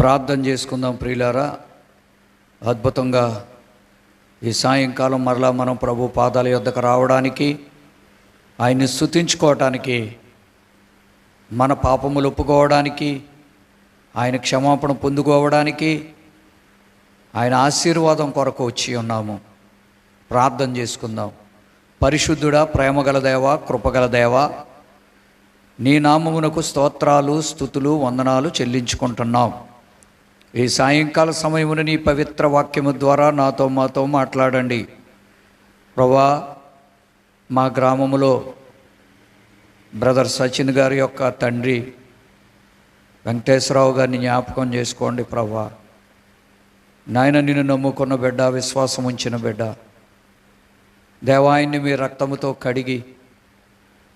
ప్రార్థన చేసుకుందాం ప్రియులారా. అద్భుతంగా ఈ సాయంకాలం మరలా మనం ప్రభు పాదాల యొద్దకు రావడానికి, ఆయన్ని స్తుతించుకోవటానికి, మన పాపములు ఒప్పుకోవడానికి, ఆయన క్షమాపణ పొందుకోవడానికి, ఆయన ఆశీర్వాదం కొరకు వచ్చి ఉన్నాము. ప్రార్థన చేసుకుందాం. పరిశుద్ధుడా, ప్రేమగల దేవా, కృపగల దేవా, నీ నామమునకు స్తోత్రాలు, స్తుతులు, వందనాలు చెల్లించుకుంటున్నాం. ఈ సాయంకాల సమయమున నీ పవిత్ర వాక్యము ద్వారా మాతో మాట్లాడండి ప్రభువా. మా గ్రామములో బ్రదర్ సచిన్ గారి యొక్క తండ్రి వెంకటేశ్వరరావు గారిని జ్ఞాపకం చేసుకోండి ప్రభువా. నాయన, నిన్ను నమ్ముకున్న బిడ్డ, విశ్వాసం ఉంచిన బిడ్డ, దేవాయన్ని మీ రక్తముతో కడిగి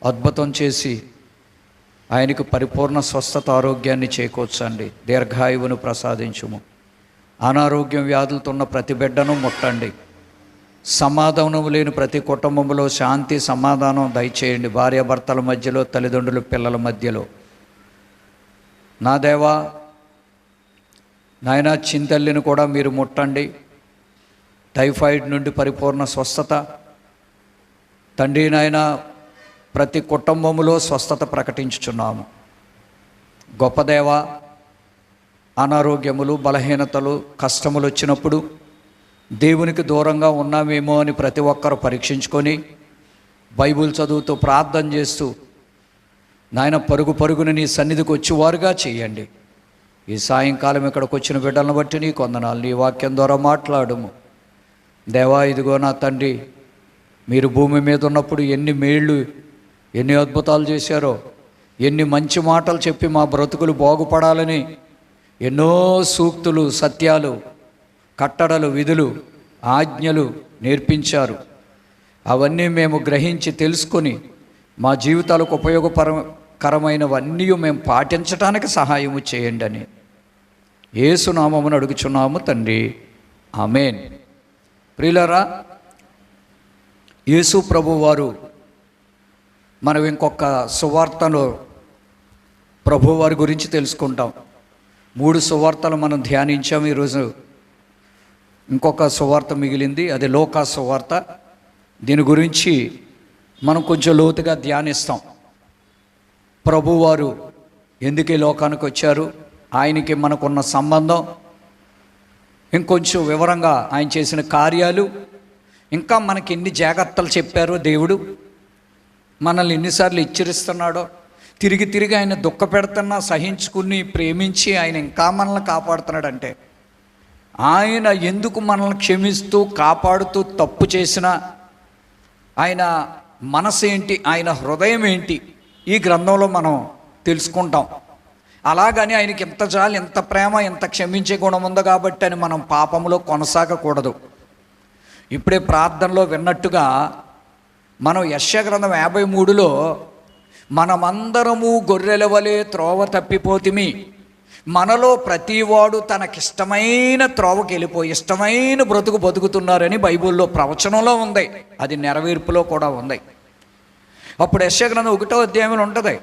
అద్భుతం చేసి ఆయనకు పరిపూర్ణ స్వస్థత, ఆరోగ్యాన్ని చేకూర్చండి. దీర్ఘాయువును ప్రసాదించుము. అనారోగ్యం, వ్యాధులతో ఉన్న ప్రతి బిడ్డను ముట్టండి. సమాధానం లేని ప్రతి కుటుంబంలో శాంతి, సమాధానం దయచేయండి. భార్యాభర్తల మధ్యలో, తల్లిదండ్రులు పిల్లల మధ్యలో. నా దేవా, నాయన, చింతల్లిని కూడా మీరు ముట్టండి. టైఫాయిడ్ నుండి పరిపూర్ణ స్వస్థత తండ్రి. నాయన, ప్రతి కుటుంబంలో స్వస్థత ప్రకటించుచున్నాము. గొప్ప దేవా, అనారోగ్యములు, బలహీనతలు, కష్టములు వచ్చినప్పుడు దేవునికి దూరంగా ఉన్నామేమో అని ప్రతి ఒక్కరు పరీక్షించుకొని బైబిల్ చదువుతూ ప్రార్థన చేస్తూ నాయన పరుగు పరుగున నీ సన్నిధికి వచ్చేవారుగా చేయండి. ఈ సాయంకాలం ఇక్కడికి వచ్చిన బిడ్డలను బట్టి నీ కొందనాలు. నీ వాక్యం ద్వారా మాట్లాడుము దేవా. ఇదిగో నా తండ్రి, మీరు భూమి మీద ఉన్నప్పుడు ఎన్ని మేళ్ళు, ఎన్ని అద్భుతాలు చేశారో, ఎన్ని మంచి మాటలు చెప్పి మా బ్రతుకులు బాగుపడాలని ఎన్నో సూక్తులు, సత్యాలు, కట్టడలు, విధులు, ఆజ్ఞలు నేర్పించారు. అవన్నీ మేము గ్రహించి తెలుసుకొని మా జీవితాలకు ఉపయోగకరమైనవన్నీ మేము పాటించడానికి సహాయము చేయండి అని యేసు నామమున అడుగుచున్నాము తండ్రి, ఆమేన్. ప్రియులారా, యేసు ప్రభు వారు, మనం ఇంకొక సువార్తలో ప్రభువారి గురించి తెలుసుకుంటాం. 3 సువార్తలు మనం ధ్యానించాము. ఈరోజు ఇంకొక సువార్త మిగిలింది, అది లూకా సువార్త. దీని గురించి మనం కొంచెం లోతుగా ధ్యానిస్తాం. ప్రభువారు ఎందుకు ఈ లోకానికి వచ్చారు, ఆయనకి మనకున్న సంబంధం, ఇంకొంచెం వివరంగా ఆయన చేసిన కార్యాలు, ఇంకా మనకి ఎన్ని జాగ్రత్తలు చెప్పారో దేవుడు, మనల్ని ఎన్నిసార్లు హెచ్చరిస్తున్నాడో, తిరిగి తిరిగి ఆయన దుఃఖ పెడుతున్నా సహించుకుని ప్రేమించి ఆయన ఇంకా మనల్ని కాపాడుతున్నాడంటే, ఆయన ఎందుకు మనల్ని క్షమిస్తూ కాపాడుతూ తప్పు చేసినా ఆయన మనసు ఏంటి, ఆయన హృదయం ఏంటి, ఈ గ్రంథంలో మనం తెలుసుకుంటాం. అలాగని ఆయనకి ఎంత జాలి, ఎంత ప్రేమ, ఎంత క్షమించే గుణం ఉందో కాబట్టి అని మనం పాపంలో కొనసాగకూడదు. ఇప్పుడే ప్రార్థనలో విన్నట్టుగా మనం యెషయా గ్రంథం 53లో మనమందరము గొర్రెల వలె త్రోవ తప్పిపోతిమి, మనలో ప్రతివాడు తనకిష్టమైన త్రోవకి వెళ్ళిపోయి ఇష్టమైన బ్రతుకు బతుకుతున్నారని బైబిల్లో ప్రవచనంలో ఉంది. అది నెరవేర్పులో కూడా ఉంది. అప్పుడు యెషయా గ్రంథం 1వ అధ్యాయంలో ఉంటుంది,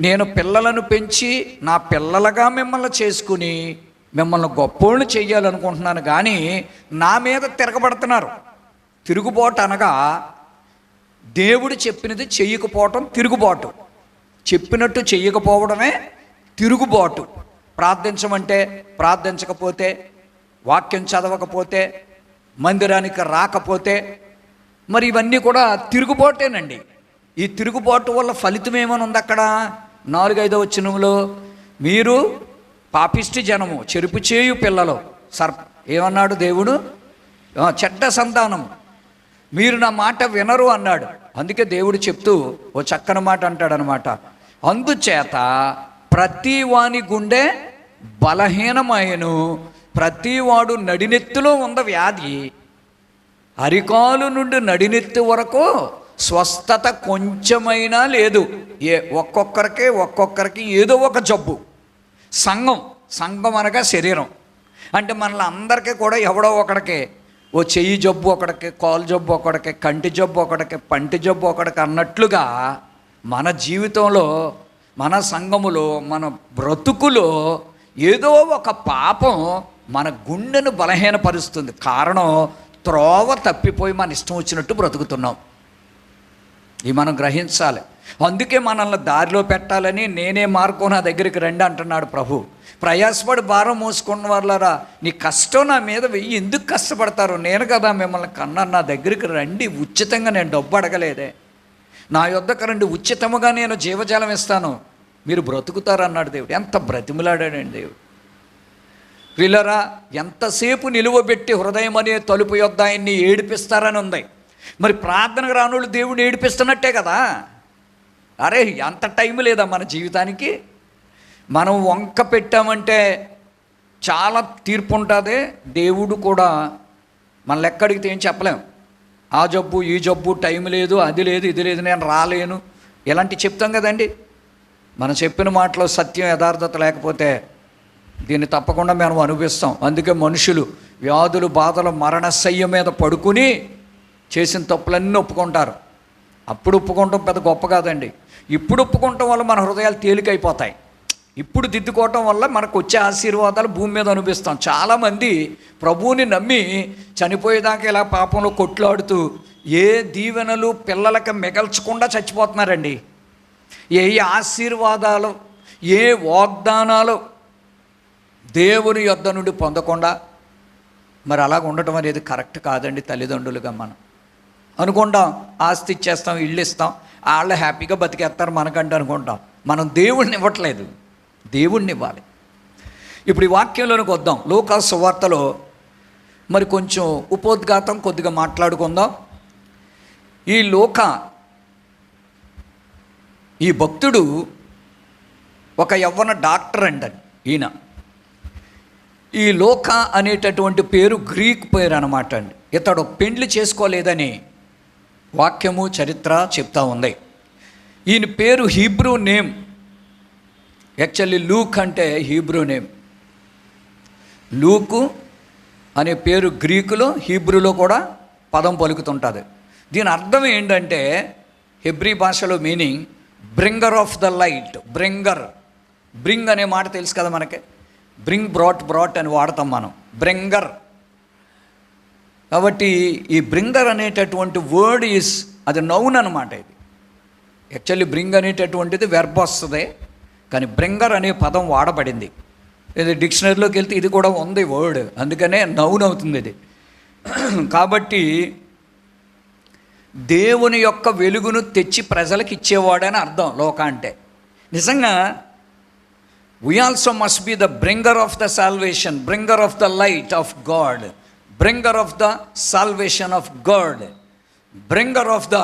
నేను పిల్లలను పెంచి నా పిల్లలుగా మిమ్మల్ని చేసుకుని మిమ్మల్ని గొప్పోళ్ళు చెయ్యాలనుకుంటున్నాను, కానీ నా మీద తిరగబడుతున్నారు. తిరుగుబాటు అనగా దేవుడు చెప్పినది చెయ్యకపోవటం తిరుగుబాటు, చెప్పినట్టు చెయ్యకపోవడమే తిరుగుబాటు. ప్రార్థించమంటే ప్రార్థించకపోతే, వాక్యం చదవకపోతే, మందిరానికి రాకపోతే, మరి ఇవన్నీ కూడా తిరుగుబాటేనండి. ఈ తిరుగుబాటు వల్ల ఫలితం ఏమని ఉంది అక్కడ 4-5వ వచనంలో, మీరు పాపిష్టి జనము, చెరుపు చేయు పిల్లలు, ఏమన్నాడు దేవుడు, చెడ్డ సంతానము, మీరు నా మాట వినరు అన్నాడు. అందుకే దేవుడు చెప్తూ ఓ చక్కని మాట అంటాడనమాట, అందుచేత ప్రతి వాని గుండె బలహీనమైనను, ప్రతివాడు నడినెత్తులో ఉన్న వ్యాధి, అరికాలు నుండి నడినెత్తి వరకు స్వస్థత కొంచెమైనా లేదు. ఒక్కొక్కరికి ఏదో ఒక జబ్బు. సంఘం అనగా శరీరం. అంటే మనల్ని అందరికీ కూడా ఎవడో ఒకడికి ఓ చెయ్యి జబ్బు ఒకడికి, కాలు జబ్బు ఒకడికి, కంటి జబ్బు ఒకడికి, పంటి జబ్బు ఒకడికి అన్నట్లుగా మన జీవితంలో, మన సంఘములో, మన బ్రతుకులో ఏదో ఒక పాపం మన గుండెను బలహీనపరుస్తుంది. కారణం, త్రోవ తప్పిపోయి మన ఇష్టం వచ్చినట్టు బ్రతుకుతున్నాం. ఇది మనం గ్రహించాలి. అందుకే మనల్ని దారిలో పెట్టాలని నేనే మార్గం, నా దగ్గరికి రండి అంటున్నాడు ప్రభు. ప్రయాసపడి భారం మోసుకున్న వాళ్ళరా, నీ కష్టం నా మీద వెయ్యి, ఎందుకు కష్టపడతారు? నేను కదా మిమ్మల్ని కన్నాను, నా దగ్గరికి రండి, ఉచితంగా, నేను డబ్బు అడగలేదే, నా యొద్దకు రండి, ఉచితముగా నేను జీవజలం ఇస్తాను, మీరు బ్రతుకుతారు అన్నాడు దేవుడు. ఎంత బ్రతిమలాడాడండి దేవుడు. ప్రియులారా, ఎంతసేపు నిలువబెట్టి హృదయం అనే తలుపు యొద్ద ఆయన్ని ఏడిపిస్తారని ఉంది. మరి ప్రార్థనకు రానోళ్ళు దేవుడిని ఏడిపిస్తున్నట్టే కదా. అరే, అంత టైం లేదా మన జీవితానికి? మనం వంక పెట్టామంటే చాలా తీర్పు ఉంటుంది. దేవుడు కూడా మన ఎక్కడికి ఏం చెప్పలేం. ఆ జబ్బు, ఈ జబ్బు, టైం లేదు, అది లేదు, ఇది లేదు, నేను రాలేను, ఇలాంటివి చెప్తాం కదండి. మనం చెప్పిన మాటలో సత్యం, యథార్థత లేకపోతే దీన్ని తప్పకుండా మనం అనుభవిస్తాం. అందుకే మనుషులు వ్యాధులు, బాధలు, మరణశయ్య మీద పడుకుని చేసిన తప్పులన్నీ ఒప్పుకుంటారు. అప్పుడు ఒప్పుకోవటం పెద్ద గొప్ప కాదండి. ఇప్పుడు ఒప్పుకోవటం వల్ల మన హృదయాలు తేలికైపోతాయి. ఇప్పుడు దిద్దుకోవటం వల్ల మనకు వచ్చే ఆశీర్వాదాలు భూమి మీద అనుభవిస్తాం. చాలామంది ప్రభువుని నమ్మి చనిపోయేదాకా ఇలా పాపంలో కొట్లాడుతూ ఏ దీవెనలు పిల్లలకి మిగల్చకుండా చచ్చిపోతున్నారండి. ఏ ఆశీర్వాదాలు, ఏ వాగ్దానాలు దేవుని యొద్ద నుండి పొందకుండా. మరి అలాగ ఉండటం అనేది కరెక్ట్ కాదండి. తల్లిదండ్రులుగా మనం అనుకుంటాం, ఆస్తి ఇచ్చేస్తాం, ఇల్లు ఇస్తాం, వాళ్ళు హ్యాపీగా బతికేస్తారు మనకంటే అనుకుంటాం. మనం దేవుడిని ఇవ్వట్లేదు, దేవుడిని ఇవ్వాలి. ఇప్పుడు ఈ వాక్యంలోనికి వద్దాం. లూకా సువార్తలో మరి కొంచెం ఉపోద్ఘాతం కొద్దిగా మాట్లాడుకుందాం. ఈ భక్తుడు ఒక యవ్వన డాక్టర్ అండి. ఈ లోకా అనేటటువంటి పేరు గ్రీక్ పేరు అన్నమాట అండి. ఇతడు పెండ్లి చేసుకోలేదని వాక్యము, చరిత్ర చెప్తా ఉంది. ఈయన పేరు హీబ్రూ నేమ్. యాక్చువల్లీ లూక్ అంటే హీబ్రూ నేమ్. లూకు అనే పేరు గ్రీకులో, హీబ్రూలో కూడా పదం పలుకుతుంటుంది. దీని అర్థం ఏంటంటే, హెబ్రీ భాషలో meaning bringer of the light. Bring అనే మాట తెలుసు కదా మనకి. బ్రింగ్, బ్రాట్ అని వాడతాం మనం, బ్రింగర్. కాబట్టి ఈ బ్రింగర్ అనేటటువంటి వర్డ్ అది నౌన్ అనమాట. ఇది యాక్చువల్లీ బ్రింగ్ అనేటటువంటిది వెర్బ్ వస్తుంది, కానీ బ్రింగర్ అనే పదం వాడబడింది. ఇది డిక్షనరీలోకి వెళ్తే ఇది కూడా ఉంది వర్డ్, అందుకనే నౌన్ అవుతుంది ఇది. కాబట్టి దేవుని యొక్క వెలుగును తెచ్చి ప్రజలకు ఇచ్చేవాడని అర్థం లోక అంటే. నిజంగా we also must be the bringer of the salvation, bringer of the light of God, bringer of the salvation of God, bringer of the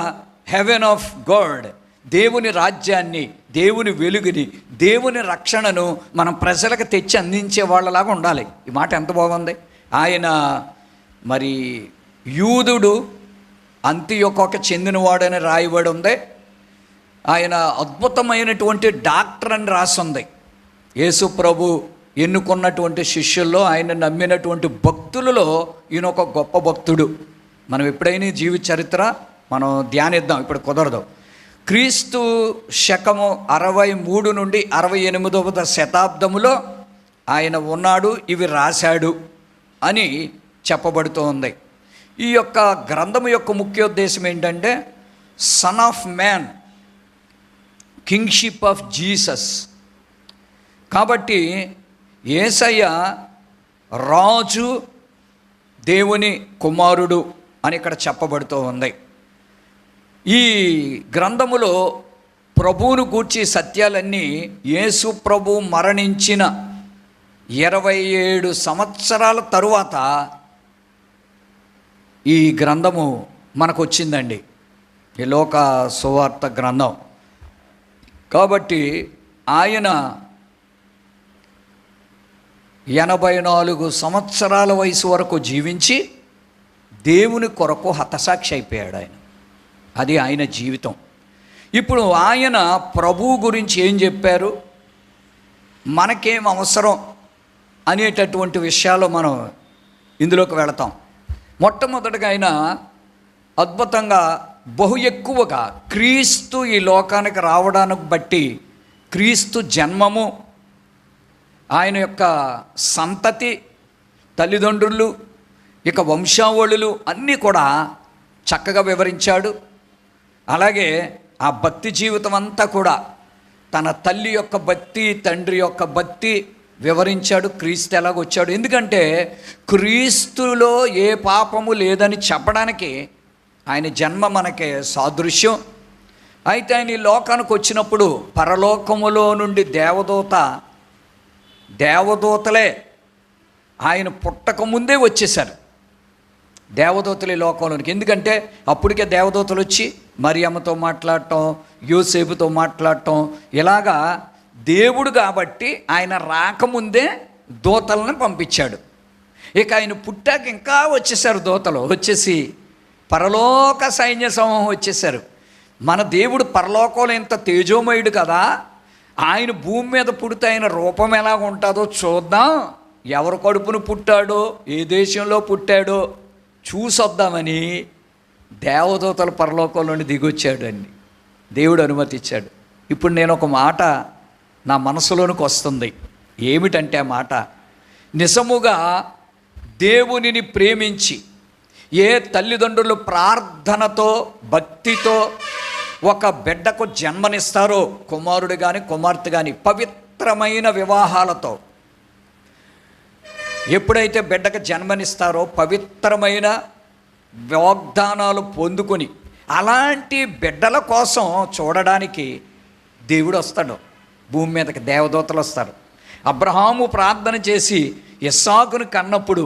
heaven of God. దేవుని రాజ్యాన్ని, దేవుని వెలుగుని, దేవుని రక్షణను మనం ప్రజలకు తెచ్చి అందించే వాళ్ళలాగా ఉండాలి. ఈ మాట ఎంత బాగుంది. ఆయన మరి యూదుడు, అంతియొక్కకు చెందినవాడని రాయబడి ఉంది. ఆయన అద్భుతమైనటువంటి డాక్టర్ అని రాసి ఉంది. యేసు ప్రభు ఎన్నుకున్నటువంటి శిష్యుల్లో, ఆయన నమ్మినటువంటి భక్తులలో ఈయన ఒక గొప్ప భక్తుడు. మనం ఎప్పుడైనా జీవిత చరిత్ర మనం ధ్యానిద్దాం, ఇప్పుడు కుదరదు. క్రీస్తు శకము 63 నుండి 68వ శతాబ్దములో ఆయన ఉన్నాడు, ఇవి రాశాడు అని చెప్పబడుతూ ఉంది. ఈ యొక్క గ్రంథము యొక్క ముఖ్యోద్దేశం ఏంటంటే, son of man, kingship of Jesus. కాబట్టి యేసయ్య రాజు, దేవుని కుమారుడు అని ఇక్కడ చెప్పబడుతూ ఉంది. ఈ గ్రంథములో ప్రభువును గూర్చి సత్యాలన్నీ యేసు ప్రభు మరణించిన 27 సంవత్సరాల తరువాత ఈ గ్రంథము మనకు వచ్చిందండి, ఈ లోక సువార్త గ్రంథం. కాబట్టి ఆయన 84 సంవత్సరాల వయసు వరకు జీవించి దేవుని కొరకు హతసాక్షి అయిపోయాడు ఆయన. అది ఆయన జీవితం. ఇప్పుడు ఆయన ప్రభువు గురించి ఏం చెప్పారు, మనకేం అవసరం అనేటటువంటి విషయాలు మనం ఇందులోకి వెళతాం. మొట్టమొదటిగా ఆయన అద్భుతంగా బహు ఎక్కువగా క్రీస్తు ఈ లోకానికి రావడానికి బట్టి, క్రీస్తు జన్మము, ఆయన యొక్క సంతతి, తల్లిదండ్రులు, ఇక వంశావళులు అన్నీ కూడా చక్కగా వివరించాడు. అలాగే ఆ భక్తి జీవితం అంతా కూడా తన తల్లి యొక్క భక్తి, తండ్రి యొక్క భక్తి వివరించాడు. క్రీస్తు ఎలాగొచ్చాడు, ఎందుకంటే క్రీస్తులో ఏ పాపము లేదని చెప్పడానికి ఆయన జన్మ మనకే సాదృశ్యం. అయితే ఆయన ఈ లోకానికి వచ్చినప్పుడు పరలోకములో నుండి దేవదూతలే ఆయన పుట్టకముందే వచ్చేసారు. దేవదూతలు ఈ లోకంలోనికి, ఎందుకంటే అప్పటికే దేవదూతలు వచ్చి మరియమ్మతో మాట్లాడటం, యోసేపుతో మాట్లాడటం, ఇలాగా దేవుడు కాబట్టి ఆయన రాకముందే దూతలను పంపించాడు. ఇక ఆయన పుట్టాక ఇంకా వచ్చేసారు దూతలు, వచ్చేసి పరలోక సైన్య సమూహం వచ్చేసారు. మన దేవుడు పరలోకంలో ఇంత తేజోమయుడు కదా, ఆయన భూమి మీద పుడితే ఆయన రూపం ఎలా ఉంటుందో చూద్దాం, ఎవరు కడుపును పుట్టాడో, ఏ దేశంలో పుట్టాడో చూసొద్దామని దేవదూతల పరలోకంలోని దిగొచ్చాడు అండి. దేవుడు అనుమతిచ్చాడు. ఇప్పుడు నేను ఒక మాట నా మనసులోనికి వస్తుంది. ఏమిటంటే ఆ మాట, నిజముగా దేవునిని ప్రేమించి ఏ తల్లిదండ్రులు ప్రార్థనతో, భక్తితో ఒక బిడ్డకు జన్మనిస్తారో, కుమారుడు కానీ కుమార్తె కానీ, పవిత్రమైన వివాహాలతో ఎప్పుడైతే బిడ్డకు జన్మనిస్తారో పవిత్రమైన వాగ్దానాలు పొందుకొని అలాంటి బిడ్డల కోసం చూడడానికి దేవుడు వస్తాడు భూమి మీదకి. దేవదూతలు వస్తారు. అబ్రహాము ప్రార్థన చేసి ఇస్సాకును కన్నప్పుడు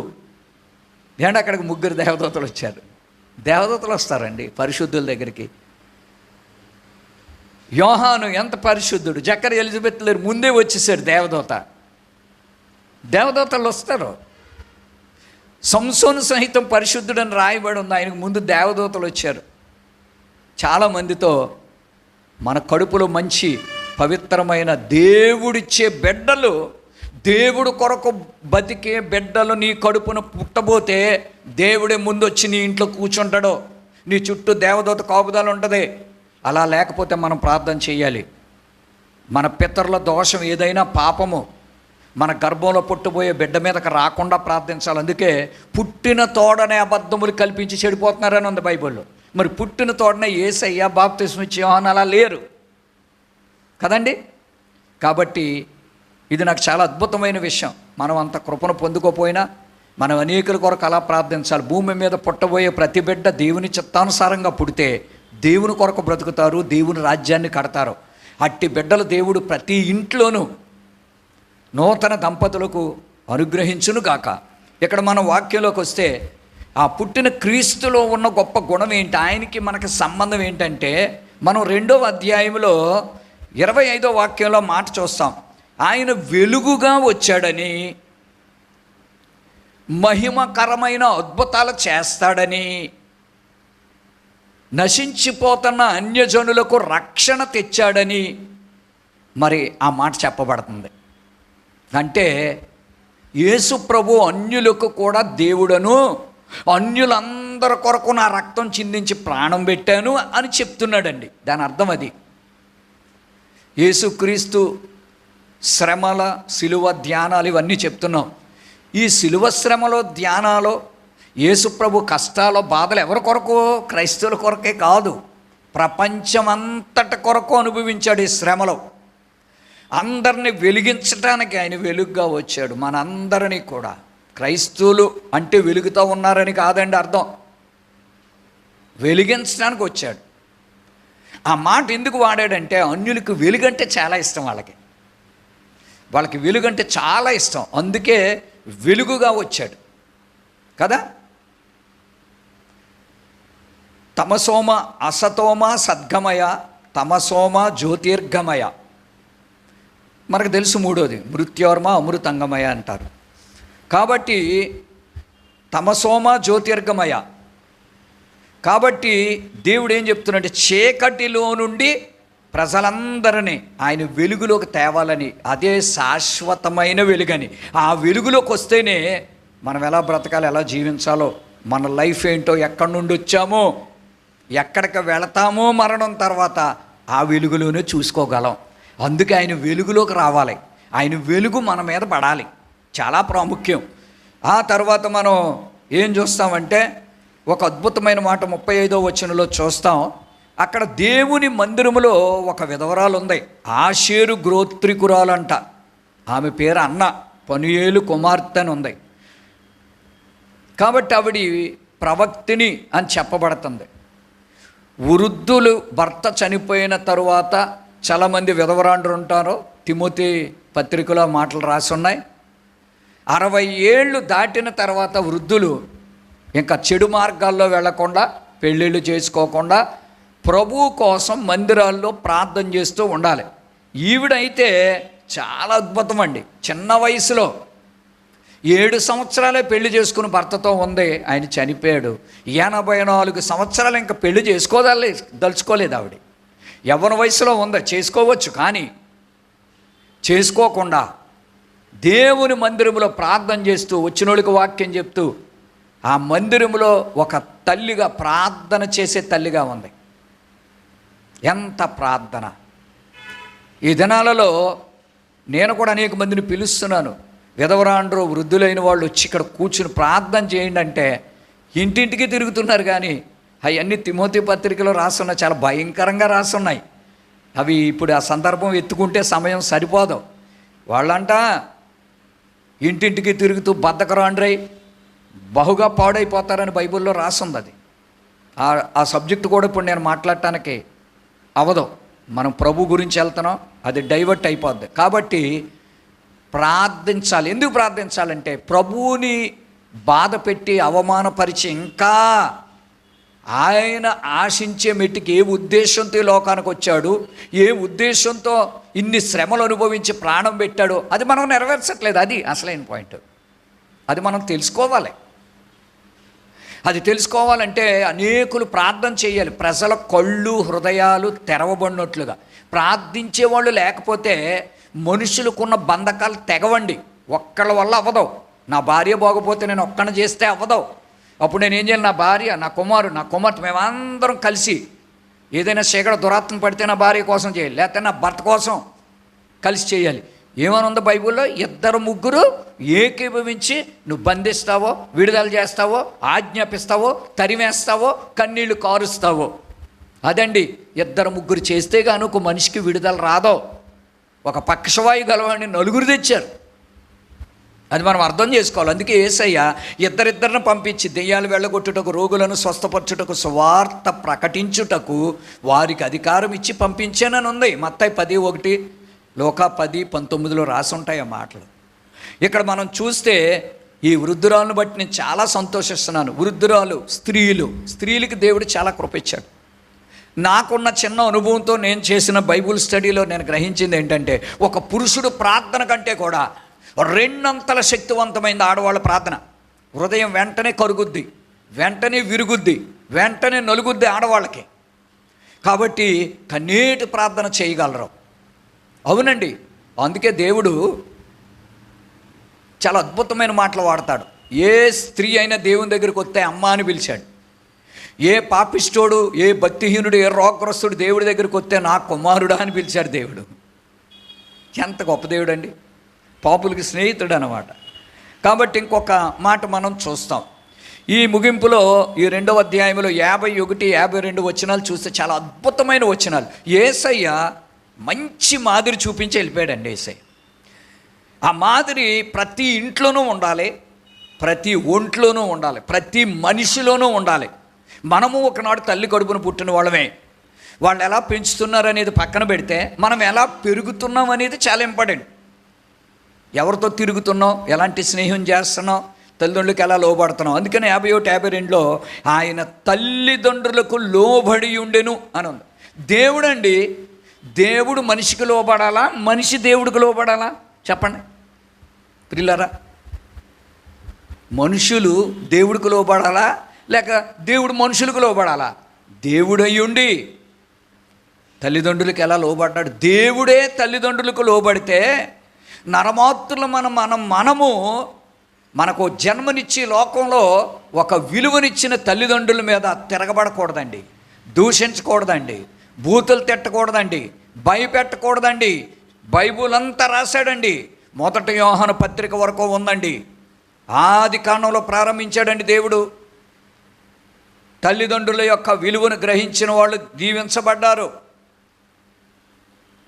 ఏంటి అక్కడికి 3 దేవదూతలు వచ్చారు. దేవదూతలు వస్తారండి పరిశుద్ధుల దగ్గరికి. యోహాను ఎంత పరిశుద్ధుడు, జకర్యా, ఎలిజబెత్ లేరు, ముందే వచ్చేసాడు దేవదూతలు వస్తారు. సంసోను సహితం పరిశుద్ధుడని రాయబడి ఉంది, ఆయనకు ముందు దేవదూతలు వచ్చారు. చాలామందితో మన కడుపులో మంచి పవిత్రమైన దేవుడిచ్చే బిడ్డలు, దేవుడు కొరకు బతికే బిడ్డలు నీ కడుపున పుట్టబోతే దేవుడే ముందు వచ్చి నీ ఇంట్లో కూర్చుంటాడో, నీ చుట్టూ దేవదూత కాపుదలు ఉంటుంది. అలా లేకపోతే మనం ప్రార్థన చేయాలి. మన పితరుల దోషం ఏదైనా పాపము మన గర్భంలో పుట్టబోయే బిడ్డ మీదకి రాకుండా ప్రార్థించాలి. అందుకే పుట్టిన తోడనే అబద్ధములు కల్పించి చెడిపోతున్నారని ఉంది బైబిల్లో. మరి పుట్టిన తోడనే యేసయ్య, బాప్తిస్మం ఇచ్చే యోహాను అలా లేరు కదండి. కాబట్టి ఇది నాకు చాలా అద్భుతమైన విషయం. మనం అంత కృపను పొందుకోపోయినా మనం అనేకుల కొరకు అలా ప్రార్థించాలి. భూమి మీద పుట్టబోయే ప్రతి బిడ్డ దేవుని చిత్తానుసారంగా పుడితే దేవుని కొరకు బ్రతుకుతారు, దేవుని రాజ్యాన్ని కడతారు. అట్టి బిడ్డలు దేవుడు ప్రతి ఇంట్లోనూ నూతన దంపతులకు అనుగ్రహించును గాక. ఇక్కడ మన వాక్యంలోకి వస్తే ఆ పుట్టిన క్రీస్తులో ఉన్న గొప్ప గుణం ఏంటి, ఆయనకి మనకి సంబంధం ఏంటంటే, మనం 2వ అధ్యాయంలో 25వ వాక్యంలో మాట చూస్తాం. ఆయన వెలుగుగా వచ్చాడని, మహిమకరమైన అద్భుతాలు చేస్తాడని, నశించిపోతున్న అన్యజనులకు రక్షణ తెచ్చాడని మరి ఆ మాట చెప్పబడుతుంది. అంటే యేసు ప్రభు అన్యులకు కూడా దేవుడను, అన్యులందరి కొరకు నా రక్తం చిందించి ప్రాణం పెట్టాను అని చెప్తున్నాడండి. దాని అర్థం అది. యేసుక్రీస్తు శ్రమల, సిలువ ధ్యానాలు ఇవన్నీ చెప్తున్నాం. ఈ సిలువ శ్రమలో, ధ్యానాలు, యేసుప్రభు కష్టాలు, బాధలు ఎవరి కొరకు? క్రైస్తవుల కొరకే కాదు, ప్రపంచమంతటి కొరకు అనుభవించాడు ఈ శ్రమలో. అందరినీ వెలిగించడానికి ఆయన వెలుగుగా వచ్చాడు. మనందరినీ కూడా, క్రైస్తవులు అంటే వెలుగుతూ ఉన్నారని కాదండి అర్థం, వెలిగించడానికి వచ్చాడు. ఆ మాట ఎందుకు వాడాడంటే, అన్యులకు వెలుగంటే చాలా ఇష్టం. వాళ్ళకి వెలుగంటే చాలా ఇష్టం, అందుకే వెలుగుగా వచ్చాడు కదా. తమసోమ అసతోమ సద్గమయ, తమసోమ జ్యోతిర్గమయ. మనకు తెలుసు మూడోది మృత్యోర్మ అమృతంగమయ అంటారు. కాబట్టి తమసోమ జ్యోతిర్గమయ. కాబట్టి దేవుడు ఏం చెప్తున్నాడంటే, చీకటిలో నుండి ప్రజలందరినీ ఆయన వెలుగులోకి తేవాలని, అదే శాశ్వతమైన వెలుగని. ఆ వెలుగులోకి వస్తేనే మనం ఎలా బ్రతకాలి, ఎలా జీవించాలో, మన లైఫ్ ఏంటో, ఎక్కడి నుండి వచ్చామో, ఎక్కడికి వెళతామో మరణం తర్వాత ఆ వెలుగులోనే చూసుకోగలం. అందుకే ఆయన వెలుగులోకి రావాలి. ఆయన వెలుగు మన మీద పడాలి, చాలా ప్రాముఖ్యం. ఆ తర్వాత మనం ఏం చూస్తామంటే ఒక అద్భుతమైన మాట 35వ వచనంలో చూస్తాం. అక్కడ దేవుని మందిరములో ఒక విధవరాలు ఉంది, ఆషేరు గోత్రికురాలంట. ఆమె పేరు అన్న, పనుయేలు కుమార్తె అని ఉంది. కాబట్టి ఆవిడ ప్రవక్తిని అని చెప్పబడుతుంది. వృద్ధులు భర్త చనిపోయిన తరువాత చాలామంది విధవరాండ్రు ఉంటారు. తిమోతి పత్రికలో మాటలు రాసి ఉన్నాయి. 60 ఏళ్ళు దాటిన తర్వాత వృద్ధులు ఇంకా చెడు మార్గాల్లో వెళ్లకుండా, పెళ్ళిళ్ళు చేసుకోకుండా ప్రభువు కోసం మందిరాల్లో ప్రార్థన చేస్తూ ఉండాలి. ఈవిడైతే చాలా అద్భుతం అండి. చిన్న వయసులో 7 సంవత్సరాలే పెళ్లి చేసుకుని భర్తతో ఉంది, ఆయన చనిపోయాడు. 84 సంవత్సరాలు ఇంకా పెళ్లి దలుచుకోలేదు ఆవిడ. యవ్వన వయసులో ఉంది, చేసుకోవచ్చు, కానీ చేసుకోకుండా దేవుని మందిరంలో ప్రార్థన చేస్తూ, వచ్చినోళ్ళకి వాక్యం చెప్తూ, ఆ మందిరంలో ఒక తల్లిగా, ప్రార్థన చేసే తల్లిగా ఉంది. ఎంత ప్రార్థన! ఈ దినాలలో నేను కూడా అనేక మందిని పిలుస్తున్నాను. విధవరాండ్రు, వృద్ధులైన వాళ్ళు వచ్చి ఇక్కడ కూర్చుని ప్రార్థన చేయండి అంటే ఇంటింటికి తిరుగుతున్నారు. కానీ అవన్నీ తిమోతి పత్రికలో రాసున్నాయి, చాలా భయంకరంగా రాసున్నాయి. అవి ఇప్పుడు ఆ సందర్భం ఎత్తుకుంటే సమయం సరిపోదు. వాళ్ళంట ఇంటింటికి తిరుగుతూ బద్ధకరాండ్రై బహుగా పాడైపోతారని బైబిల్లో రాసుంది. అది ఆ సబ్జెక్టు కూడా ఇప్పుడు నేను మాట్లాడటానికి అవదు. మనం ప్రభు గురించి వెళ్తున్నాం, అది డైవర్ట్ అయిపోద్ది. కాబట్టి ప్రార్థించాలి. ఎందుకు ప్రార్థించాలంటే ప్రభువుని బాధ పెట్టి అవమానపరిచి ఇంకా ఆయన ఆశించే మెట్టుకి ఏ ఉద్దేశంతో ఈ లోకానికి వచ్చాడు, ఏ ఉద్దేశంతో ఇన్ని శ్రమలు అనుభవించి ప్రాణం పెట్టాడో అది మనం నెరవేర్చట్లేదు. అది అసలైన పాయింట్. అది మనం తెలుసుకోవాలి. అది తెలుసుకోవాలంటే అనేకులు ప్రార్థన చేయాలి. ప్రజల కళ్ళు హృదయాలు తెరవబడినట్లుగా ప్రార్థించేవాళ్ళు లేకపోతే మనుషులకున్న బంధకాలు తెగవండి. ఒక్కళ్ళ వల్ల అవ్వదు. నా భార్య బాగపోతే నేను ఒక్కడిని చేస్తే అవ్వదు. అప్పుడు నేను ఏం చేయాలి? నా భార్య, నా కుమార్తె మేమందరం కలిసి ఏదైనా చీకటి దురాత్మ పడితే నా భార్య కోసం చేయాలి, లేకపోతే నా భర్త కోసం కలిసి చేయాలి. ఏమని ఉందో బైబిల్లో? 2-3 ఏకీభవించి నువ్వు బంధిస్తావో, విడుదల చేస్తావో, ఆజ్ఞాపిస్తావో, తరిమేస్తావో, కన్నీళ్లు కారుస్తావో. అదండి 2-3 చేస్తే గాను ఒక మనిషికి విడుదల రాదో. ఒక పక్షవాయు గలవాడిని 4 తెచ్చారు. అది మనం అర్థం చేసుకోవాలి. అందుకే యేసయ్య ఇద్దరిని పంపించి దెయ్యాలు వెళ్ళగొట్టుటకు, రోగులను స్వస్థపరచుటకు, సువార్త ప్రకటించుటకు వారికి అధికారం ఇచ్చి పంపించానని ఉంది. మత్తయి 10:1, లూకా 10:19 రాసి ఉంటాయి ఆ మాటలు. ఇక్కడ మనం చూస్తే ఈ వృద్ధురాలను బట్టి నేను చాలా సంతోషిస్తున్నాను. వృద్ధురాలు, స్త్రీలకి దేవుడు చాలా కృప ఇచ్చాడు. నాకున్న చిన్న అనుభవంతో నేను చేసిన బైబుల్ స్టడీలో నేను గ్రహించింది ఏంటంటే, ఒక పురుషుడు ప్రార్థన కంటే కూడా 2 అంతల శక్తివంతమైంది ఆడవాళ్ళ ప్రార్థన. హృదయం వెంటనే కరుగుద్ది, వెంటనే విరుగుద్ది, వెంటనే నలుగుద్ది ఆడవాళ్ళకి. కాబట్టి కన్నీటి ప్రార్థన చేయగలరు. అవునండి. అందుకే దేవుడు చాలా అద్భుతమైన మాటలు వాడతాడు. ఏ స్త్రీ అయినా దేవుని దగ్గరికి వస్తే అమ్మ అని పిలిచాడు. ఏ పాపిష్టోడు, ఏ భక్తిహీనుడు, ఏ రోగగ్రస్తుడు దేవుడి దగ్గరికి వస్తే నా కుమారుడా అని పిలిచాడు దేవుడు. ఎంత గొప్ప దేవుడు అండి! పాపులకి స్నేహితుడు అన్నమాట. కాబట్టి ఇంకొక మాట మనం చూస్తాం ఈ ముగింపులో. ఈ 2వ అధ్యాయంలో 51, 52 వచనాలు చూస్తే చాలా అద్భుతమైన వచనాలు. యేసయ్య మంచి మాదిరి చూపించి వెళ్ళిపోయాడండి. యేసయ్య ఆ మాదిరి ప్రతి ఇంట్లోనూ ఉండాలి, ప్రతి ఒంట్లోనూ ఉండాలి, ప్రతి మనిషిలోనూ ఉండాలి. మనము ఒకనాడు తల్లి కడుపున పుట్టిన వాళ్ళమే. వాళ్ళు ఎలా పెంచుతున్నారు అనేది పక్కన పెడితే మనం ఎలా పెరుగుతున్నాం అనేది చాలా ఇంపార్టెంట్. ఎవరితో తిరుగుతున్నాం, ఎలాంటి స్నేహం చేస్తున్నాం, తల్లిదండ్రులకు ఎలా లోబడుతున్నాం. అందుకని 51, 52లో ఆయన తల్లిదండ్రులకు లోబడి ఉండెను అని ఉంది. దేవుడండి, దేవుడు మనిషికి లోబడాలా, మనిషి దేవుడికి లోబడాలా? చెప్పండి ప్రియులారా. మనుషులు దేవుడికి లోబడాలా, లేక దేవుడు మనుషులకు లోబడాలా? దేవుడయ్యుండి తల్లిదండ్రులకు ఎలా లోబడ్డాడు? దేవుడే తల్లిదండ్రులకు లోబడితే నరమాత్రులు మనము మనకు జన్మనిచ్చి లోకంలో ఒక విలువనిచ్చిన తల్లిదండ్రుల మీద తిరగబడకూడదండి, దూషించకూడదండి, బూతులు తిట్టకూడదండి, భయపెట్టకూడదండి, బైబుల్ అంతా రాశాడండి. మొదటి యోహాను పత్రిక వరకు ఉందండి. ఆది కాండంలో ప్రారంభించాడండి దేవుడు. తల్లిదండ్రుల యొక్క విలువను గ్రహించిన వాళ్ళు దీవించబడ్డారు.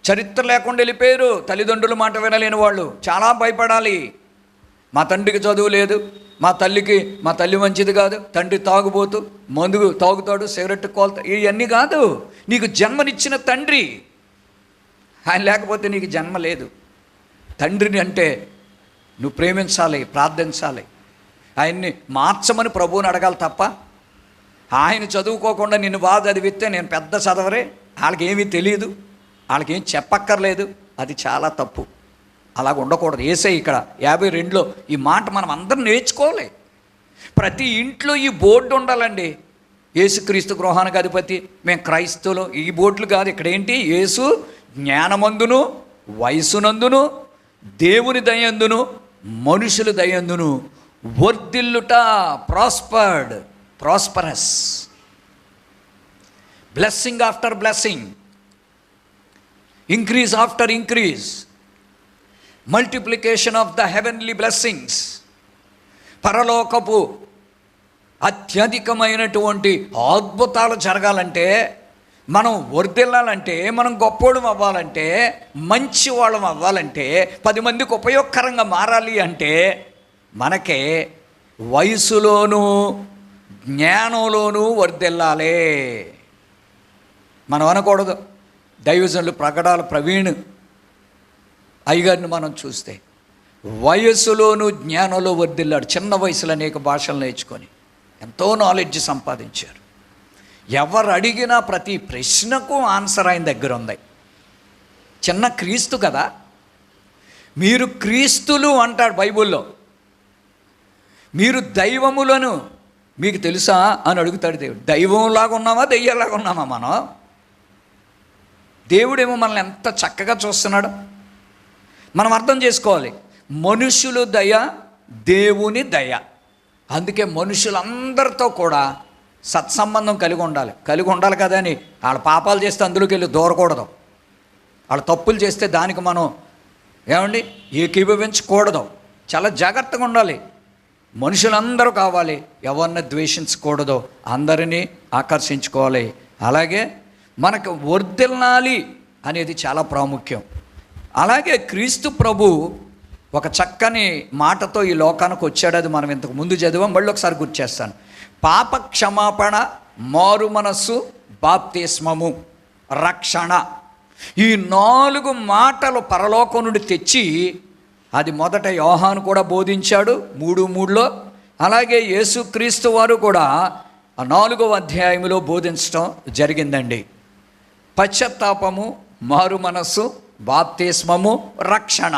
చరిత్ర లేకుండా వెళ్ళిపోయారు. తల్లిదండ్రుల మాట వినలేని వాళ్ళు చాలా భయపడాలి. మా తండ్రికి చదువు లేదు, మా తల్లి మంచిది కాదు, తండ్రి తాగుబోతు, మందు తాగుతాడు, సిగరెట్ కోల్తాడు, ఇవన్నీ కాదు. నీకు జన్మనిచ్చిన తండ్రి, ఆయన లేకపోతే నీకు జన్మ లేదు. తండ్రిని అంటే నువ్వు ప్రేమించాలి, ప్రార్థించాలి, ఆయన్ని మార్చమని ప్రభువుని అడగాలి తప్ప ఆయన చదువుకోకుండా నిన్ను బాగా చదివిస్తే నేను పెద్ద చదవరే, వాళ్ళకి ఏమీ తెలియదు, వాళ్ళకి ఏం చెప్పక్కర్లేదు, అది చాలా తప్పు. అలాగ ఉండకూడదు. యేసయ్య ఇక్కడ 52లో ఈ మాట మనం అందరం నేర్చుకోవాలి. ప్రతి ఇంట్లో ఈ బోర్డు ఉండాలండి. యేసుక్రీస్తు గృహానికి అధిపతి, మేము క్రైస్తవులు. ఈ బోర్డులు కాదు. ఇక్కడ ఏంటి? యేసు జ్ఞానమందును, వయసునందును, దేవుని దయందును, మనుషుల దయందును వర్ధిల్లుట, prosperous, blessing after blessing, increase after increase, multiplication of the heavenly blessings. పరలోకపు అత్యధికమైనటువంటి అద్భుతాలు జరగాలంటే, మనం వర్ధిల్లాలంటే, మనం గొప్పోళ్ళం అవ్వాలంటే, మంచి వాళ్ళం అవ్వాలంటే, 10 మందికి ఉపయోగకరంగా మారాలి అంటే మనకే వయసులోనూ జ్ఞానంలోనూ వర్ధిల్లాలి. మనం అనకూడదు. దైవజనులు ప్రకటాల ప్రవీణ్ అయ్యగారిని మనం చూస్తే వయస్సులోనూ జ్ఞానంలో వర్ధిల్లాడు. చిన్న వయసులో అనేక భాషలు నేర్చుకొని ఎంతో నాలెడ్జ్ సంపాదించారు. ఎవరు అడిగినా ప్రతి ప్రశ్నకు ఆన్సర్ ఆయన దగ్గర ఉంది. చిన్న క్రీస్తు కదా, మీరు క్రీస్తులు అంటాడు బైబుల్లో. మీరు దైవములను మీకు తెలుసా అని అడుగుతాడు దేవుడు. దైవంలాగా ఉన్నామా, దెయ్యంలాగా ఉన్నామా మనం? దేవుడేమో మనల్ని ఎంత చక్కగా చూస్తున్నాడు. మనం అర్థం చేసుకోవాలి. మనుషులు దయ, దేవుని దయ. అందుకే మనుషులందరితో కూడా సత్సంబంధం కలిగి ఉండాలి కదా అని వాళ్ళ పాపాలు చేస్తే అందులోకి వెళ్ళి దూరకూడదు. వాళ్ళ తప్పులు చేస్తే దానికి మనం ఏకీభవించకూడదు. చాలా జాగ్రత్తగా ఉండాలి. మనుషులందరూ కావాలి, ఎవరిని ద్వేషించకూడదు, అందరినీ ఆకర్షించుకోవాలి. అలాగే మనకు వర్ధిల్లాలి అనేది చాలా ప్రాముఖ్యం. అలాగే క్రీస్తు ప్రభు ఒక చక్కని మాటతో ఈ లోకానికి వచ్చాడు. అది మనం ఇంతకు ముందు చదివాం, మళ్ళీ ఒకసారి గుర్తు చేస్తాను. పాప క్షమాపణ, మారు మనస్సు, బాప్తిస్మము, రక్షణ, ఈ 4 మాటలు పరలోకం నుండి తెచ్చి, అది మొదట యోహాను కూడా బోధించాడు 3:3లో. అలాగే యేసుక్రీస్తు వారు కూడా 4వ అధ్యాయంలో బోధించడం జరిగిందండి. పశ్చాత్తాపము, మారు మనస్సు, బాప్తిస్మము, రక్షణ,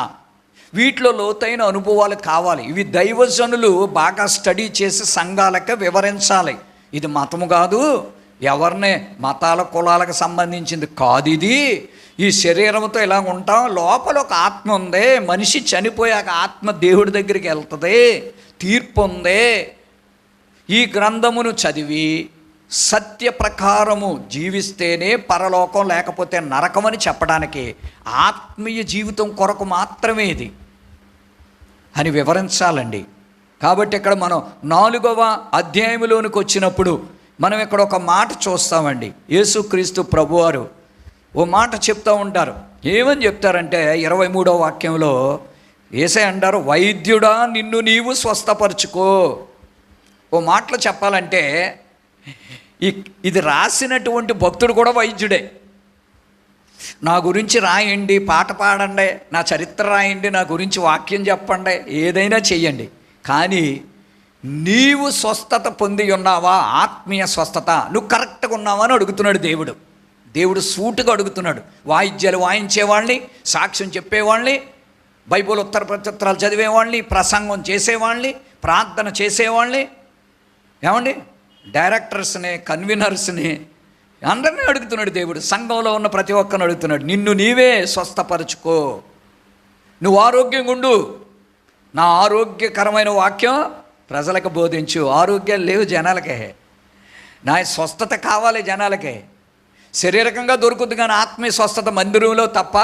వీటిలో లోతైన అనుభవాలు కావాలి. ఇవి దైవజనులు బాగా స్టడీ చేసి సంఘాలకు వివరించాలి. ఇది మతము కాదు, ఎవరినే మతాల కులాలకు సంబంధించింది కాదు. ఇది ఈ శరీరంతో ఇలా ఉంటాం, లోపల ఒక ఆత్మ ఉంది. మనిషి చనిపోయాక ఆత్మ దేవుడి దగ్గరికి వెళ్తుంది, తీర్పు ఉంది. ఈ గ్రంథమును చదివి సత్య ప్రకారము జీవిస్తేనే పరలోకం, లేకపోతే నరకమని చెప్పడానికి ఆత్మీయ జీవితం కొరకు మాత్రమే ఇది అని వివరించాలండి. కాబట్టి ఇక్కడ మనం 4వ అధ్యాయంలోనికి వచ్చినప్పుడు మనం ఇక్కడ ఒక మాట చూస్తామండి. యేసుక్రీస్తు ప్రభువారు ఓ మాట చెప్తూ ఉంటారు. ఏమని చెప్తారంటే 23వ వాక్యంలో యేసయ్య అంటారు, వైద్యుడా నిన్ను నీవు స్వస్థపరచుకో. ఓ మాటలో చెప్పాలంటే ఇది రాసినటువంటి భక్తుడు కూడా వైద్యుడే. నా గురించి రాయండి, పాట పాడండి, నా చరిత్ర రాయండి, నా గురించి వాక్యం చెప్పండి, ఏదైనా చెయ్యండి, కానీ నీవు స్వస్థత పొంది ఉన్నావా? ఆత్మీయ స్వస్థత నువ్వు కరెక్ట్గా ఉన్నావా అని అడుగుతున్నాడు దేవుడు సూటుగా అడుగుతున్నాడు. వాయిద్యాలు వాయించేవాళ్ళని, సాక్ష్యం చెప్పేవాళ్ళని, బైబిల్ ఉత్తర ప్రత్యుత్తరాలు చదివేవాళ్ళని, ప్రసంగం చేసేవాళ్ళని, ప్రార్థన చేసేవాళ్ళని, డైరెక్టర్స్ని, కన్వీనర్స్ని, అందరినీ అడుగుతున్నాడు దేవుడు. సంఘంలో ఉన్న ప్రతి ఒక్కరిని అడుగుతున్నాడు, నిన్ను నీవే స్వస్థపరచుకో, నువ్వు ఆరోగ్యంగా ఉండు, నా ఆరోగ్యకరమైన వాక్యం ప్రజలకు బోధించు. ఆరోగ్యాలు లేవు జనాలకే, నా స్వస్థత కావాలి జనాలకే. శారీరకంగా దొరుకుతుంది కానీ ఆత్మీయ స్వస్థత మందిరంలో తప్ప,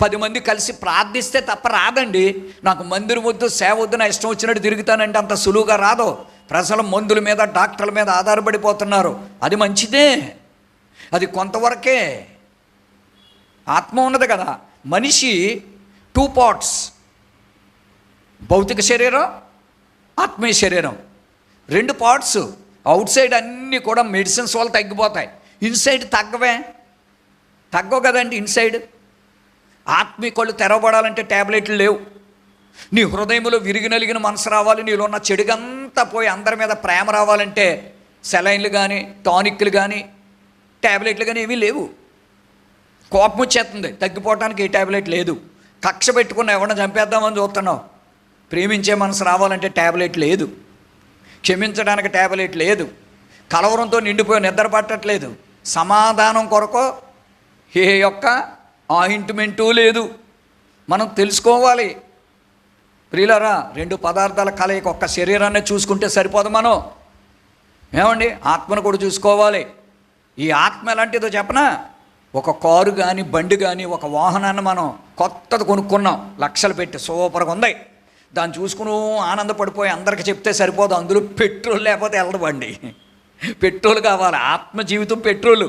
10 మంది కలిసి ప్రార్థిస్తే తప్ప రాదండి. నాకు మందిరం వద్దు, సేవ వద్దు, నా ఇష్టం వచ్చినట్టు తిరుగుతానంటే అంత సులువుగా రాదు. ప్రజలు మందుల మీద, డాక్టర్ల మీద ఆధారపడిపోతున్నారు. అది మంచిదే, అది కొంతవరకే. ఆత్మ ఉన్నది కదా. మనిషి 2 పార్ట్స్, భౌతిక శరీరం, ఆత్మీయ శరీరం, 2 పార్ట్స్. అవుట్ సైడ్ అన్నీ కూడా మెడిసిన్స్ వల్ల తగ్గిపోతాయి, ఇన్సైడ్ తగ్గవు కదండి. ఇన్సైడ్ ఆత్మీయులు తెరవబడాలంటే ట్యాబ్లెట్లు లేవు. నీ హృదయంలో విరిగి నలిగిన మనసు రావాలి, నీలో ఉన్న చెడుగంతా పోయి అందరి మీద ప్రేమ రావాలంటే సెలైన్లు కానీ, టానిక్లు కానీ, ట్యాబ్లెట్లు కానీ ఏమీ లేవు. కోపం వచ్చేస్తుంది, తగ్గిపోవటానికి ఏ ట్యాబ్లెట్ లేదు. కక్ష పెట్టుకున్న ఎవరిని చంపేద్దామని చూస్తున్నావు, ప్రేమించే మనసు రావాలంటే ట్యాబ్లెట్ లేదు. క్షమించడానికి ట్యాబ్లెట్ లేదు. కలవరంతో నిండిపోయి నిద్ర పట్టట్లేదు. సమాధానం కొరకు ఏ యొక్క ఆయింట్మెంటు లేదు. మనం తెలుసుకోవాలి ప్రియులారా. 2 పదార్థాల కలయిక, ఒక్క శరీరాన్ని చూసుకుంటే సరిపోదు. మనం ఏమండి ఆత్మను కూడా చూసుకోవాలి. ఈ ఆత్మ ఎలాంటిదో చెప్పనా? ఒక కారు కానీ, బండి కానీ, ఒక వాహనాన్ని మనం కొత్తది కొనుక్కున్నాం, లక్షలు పెట్టి, సూపర్గా ఉంది. దాన్ని చూసుకుని ఆనందపడిపోయి అందరికి చెప్తే సరిపోదు. అందులో పెట్రోల్ లేకపోతే వెళ్ళదు బండి. పెట్రోల్ కావాలి. ఆత్మ జీవితం పెట్రోలు.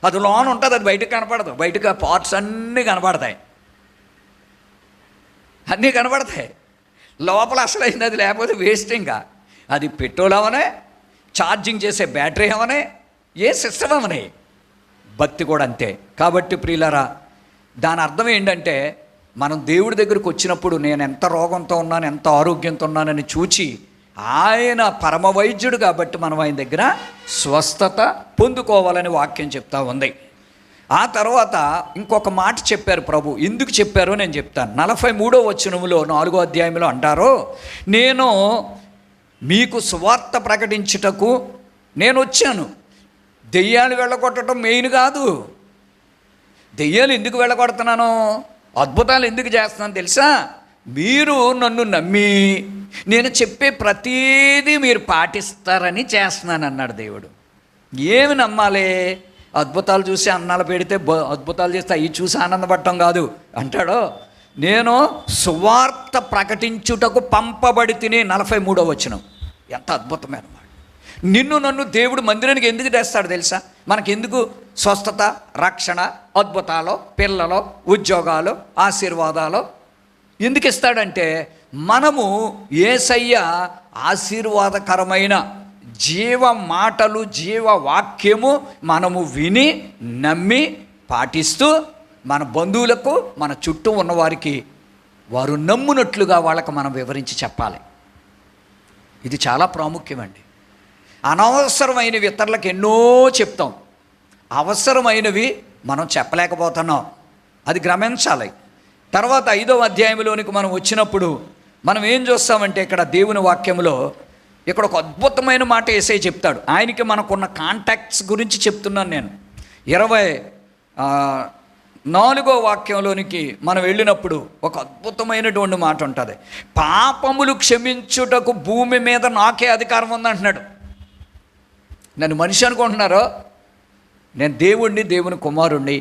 అది లోన్ ఉంటుంది, అది బయటకు కనపడదు. బయటకు ఆ పార్ట్స్ అన్నీ కనపడతాయి, లోపల అసలైంది అది లేకపోతే వేస్ట్. ఇంకా అది పెట్రోల్ అవనే, ఛార్జింగ్ చేసే బ్యాటరీ అవనే, ఏ సిస్టమ్ అవనే, భక్తి కూడా అంతే. కాబట్టి ప్రియులారా, దాని అర్థం ఏంటంటే, మనం దేవుడి దగ్గరికి వచ్చినప్పుడు నేను ఎంత రోగంతో ఉన్నాను, ఎంత ఆరోగ్యంతో ఉన్నానని చూచి, ఆయన పరమ వైద్యుడు కాబట్టి మనం ఆయన దగ్గర స్వస్థత పొందుకోవాలని వాక్యం చెప్తా ఉంది. ఆ తర్వాత ఇంకొక మాట చెప్పారు ప్రభు. ఎందుకు చెప్పారో నేను చెప్తాను. 43వ వచనంలో 4వ అధ్యాయంలో అంటారు, నేను మీకు సువార్త ప్రకటించుటకు నేను వచ్చాను. దెయ్యాలు వెళ్ళగొట్టడం మెయిన్ కాదు. దెయ్యాలు ఎందుకు వెళ్ళగొడుతున్నాను, అద్భుతాలు ఎందుకు చేస్తున్నాను తెలుసా? మీరు నన్ను నమ్మి నేను చెప్పే ప్రతీదీ మీరు పాటిస్తారని చేస్తున్నాను అన్నాడు దేవుడు. ఏమి నమ్మాలి? అద్భుతాలు చూసి అన్నాలు పెడితే అద్భుతాలు చేస్తే అవి చూసి ఆనందపడటం కాదు అంటాడు. నేను సువార్త ప్రకటించుటకు పంపబడి తిని 43వ వచనం. ఎంత అద్భుతమైన మాట. నిన్ను నన్ను దేవుడు మందిరానికి ఎందుకు తెస్తాడు తెలుసా? మనకెందుకు స్వస్థత, రక్షణ, అద్భుతాలు, పిల్లలు, ఉద్యోగాలు, ఆశీర్వాదాలు ఎందుకు ఇస్తాడంటే, మనము యేసయ్య ఆశీర్వాదకరమైన జీవ మాటలు, జీవ వాక్యము మనము విని నమ్మి పాటిస్తూ మన బంధువులకు, మన చుట్టూ ఉన్నవారికి వారు నమ్మునట్లుగా వాళ్ళకు మనం వివరించి చెప్పాలి. ఇది చాలా ప్రాముఖ్యమండి. అనవసరమైనవి ఇతరులకు ఎన్నో చెప్తాం, అవసరమైనవి మనం చెప్పలేకపోతున్నాం. అది గమనించాలి. తర్వాత 5వ అధ్యాయంలోనికి మనం వచ్చినప్పుడు మనం ఏం చూస్తామంటే, ఇక్కడ దేవుని వాక్యంలో ఇక్కడ ఒక అద్భుతమైన మాట యేసయ్య చెప్తాడు. ఆయనకి మనకున్న కాంటాక్ట్స్ గురించి చెప్తున్నాను నేను. 24వ వాక్యంలోనికి మనం వెళ్ళినప్పుడు ఒక అద్భుతమైనటువంటి మాట ఉంటుంది. పాపములు క్షమించుటకు భూమి మీద నాకే అధికారం ఉందంటున్నాడు. నన్ను మనిషి అనుకుంటున్నారో, నేను దేవుణ్ణి, దేవుని కుమారుణ్ణి.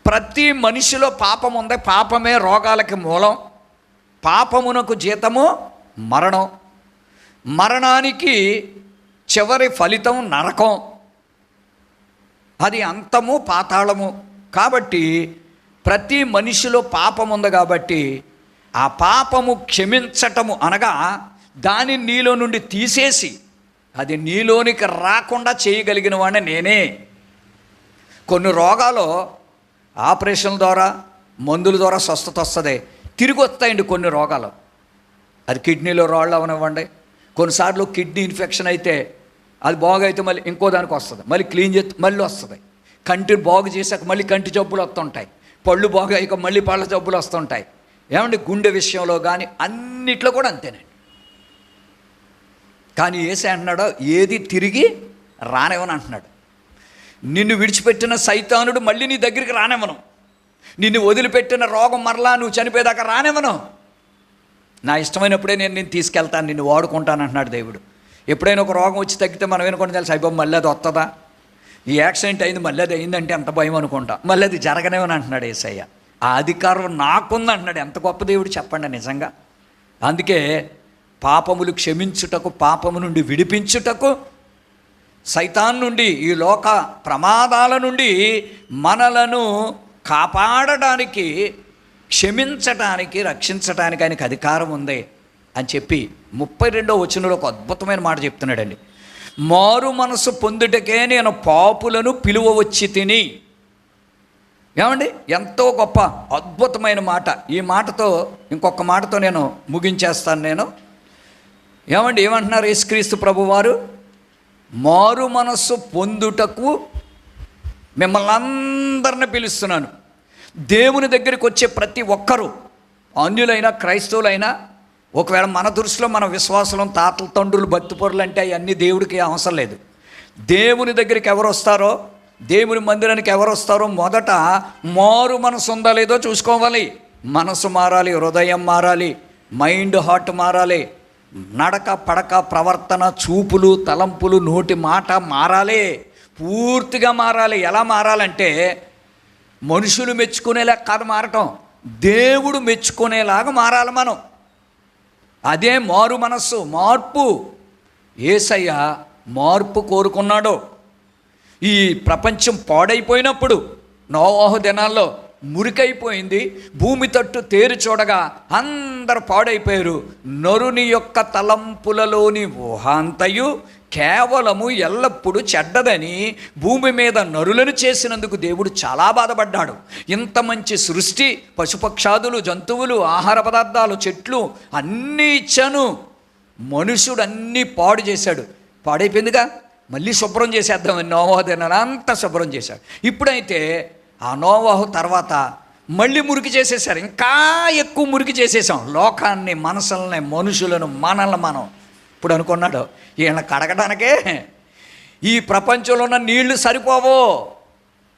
ప్రతి మనిషిలో పాపం ఉంది. పాపమే రోగాలకి మూలం. పాపమునకు జీతము మరణం. మరణానికి చివరి ఫలితం నరకం. అది అంతము, పాతాళము. కాబట్టి ప్రతి మనిషిలో పాపం ఉంది. కాబట్టి ఆ పాపము క్షమించటము అనగా దాన్ని నీలో నుండి తీసేసి అది నీలోనికి రాకుండా చేయగలిగిన వాడిని నేనే. కొన్ని రోగాలు ఆపరేషన్ ద్వారా, మందుల ద్వారా స్వస్థత వస్తుంది, తిరిగి వస్తాయండి కొన్ని రోగాలు. అది కిడ్నీలో రాళ్ళు అవనివ్వండి. కొన్నిసార్లు కిడ్నీ ఇన్ఫెక్షన్ అయితే అది బాగైతే మళ్ళీ ఇంకో దానికి వస్తుంది, మళ్ళీ క్లీన్ చేస్తే మళ్ళీ వస్తుంది. కంటి బాగు చేశాక మళ్ళీ కంటి జబ్బులు వస్తుంటాయి. పళ్ళు బాగు అయ్యాక మళ్ళీ పళ్ళ జబ్బులు వస్తుంటాయి. ఏమండి, గుండె విషయంలో కానీ అన్నిట్లో కూడా అంతేనండి. కానీ యేసయ్య అంటున్నాడు, ఏది తిరిగి రానివ్వను అంటున్నాడు. నిన్ను విడిచిపెట్టిన సైతానుడు మళ్ళీ నీ దగ్గరికి రానివ్వను. నిన్ను వదిలిపెట్టిన రోగం మరలా నువ్వు చనిపోయేదాకా రానివ్వను. నా ఇష్టమైనప్పుడే నేను తీసుకెళ్తాను, నిన్ను వాడుకుంటాను అంటున్నాడు దేవుడు. ఎప్పుడైనా ఒక రోగం వచ్చి తగ్గితే మనం ఏనుకుంటే తెలుసు, అయిపోయి మళ్ళీ అది వస్తుందా, ఈ యాక్సిడెంట్ అయింది మళ్ళీ అది అయిందంటే ఎంత భయం అనుకుంటా, మళ్ళీ అది జరగనేమని అంటున్నాడు యేసయ్య. ఆ అధికారం నాకుంది అంటున్నాడు. ఎంత గొప్ప దేవుడు చెప్పండి నిజంగా. అందుకే పాపములు క్షమించుటకు, పాపము నుండి విడిపించుటకు, సైతాన్ నుండి, ఈ లోక ప్రమాదాల నుండి మనలను కాపాడడానికి, క్షమించటానికి, రక్షించటానికి ఆయనకు అధికారం ఉంది అని చెప్పి 32వ వచనంలో ఒక అద్భుతమైన మాట చెప్తున్నాడండి. మారు మనసు పొందుటకే నేను పాపులను పిలువ వచ్చి తిని. ఏమండి, ఎంతో గొప్ప అద్భుతమైన మాట. ఈ మాటతో, ఇంకొక మాటతో నేను ముగించేస్తాను. నేను ఏమండి, ఏమంటున్నారు యేసుక్రీస్తు ప్రభువారు? మారు మనస్సు పొందుటకు మిమ్మల్ని అందరిని పిలుస్తున్నాను. దేవుని దగ్గరికి వచ్చే ప్రతి ఒక్కరూ, అన్యులైనా క్రైస్తవులైనా, ఒకవేళ మన దృష్టిలో మన విశ్వాసం, తాతల తండ్రులు, భక్తిపరులు అంటే అవన్నీ దేవుడికి అవసరం లేదు. దేవుని దగ్గరికి ఎవరు వస్తారో, దేవుని మందిరానికి ఎవరు వస్తారో, మొదట మారు మనసు ఉందా లేదో చూసుకోవాలి. మనసు మారాలి, హృదయం మారాలి, మైండ్, హార్ట్ మారాలి, నడక, పడక, ప్రవర్తన, చూపులు, తలంపులు, నోటి మాట మారాలి, పూర్తిగా మారాలి. ఎలా మారాలంటే మనుషులు మెచ్చుకునేలా కాదు మారటం, దేవుడు మెచ్చుకునేలాగా మారాలి మనం. అదే మారు మనస్సు, మార్పు. యేసయ్య మార్పు కోరుకున్నాడు. ఈ ప్రపంచం పాడైపోయినప్పుడు, నోవాహు దినాల్లో మురికైపోయింది, భూమి తట్టు తేరి చూడగా అందరు పాడైపోయారు. నరుని యొక్క తలంపులలోని ఊహాంతయు కేవలము ఎల్లప్పుడూ చెడ్డదని భూమి మీద నరులను చేసినందుకు దేవుడు చాలా బాధపడ్డాడు. ఇంత మంచి సృష్టి, పశుపక్షాదులు, జంతువులు, ఆహార పదార్థాలు, చెట్లు అన్నీ ఇచ్చాను, మనుషుడు అన్నీ పాడు చేశాడు. పాడైపోయిందిగా, మళ్ళీ శుభ్రం చేసేద్దామని నోవాహు దినాన్ని అంతా శుభ్రం చేశాడు. ఇప్పుడైతే ఆ నోవాహు తర్వాత మళ్ళీ మురికి చేసేసారు. ఇంకా ఎక్కువ మురికి చేసేసాం లోకాన్ని, మనసుల్ని, మనుషులను, మనల్ని మనం. ఇప్పుడు అనుకున్నాడు, ఈయన కడగడానికే ఈ ప్రపంచంలో ఉన్న నీళ్లు సరిపోవో.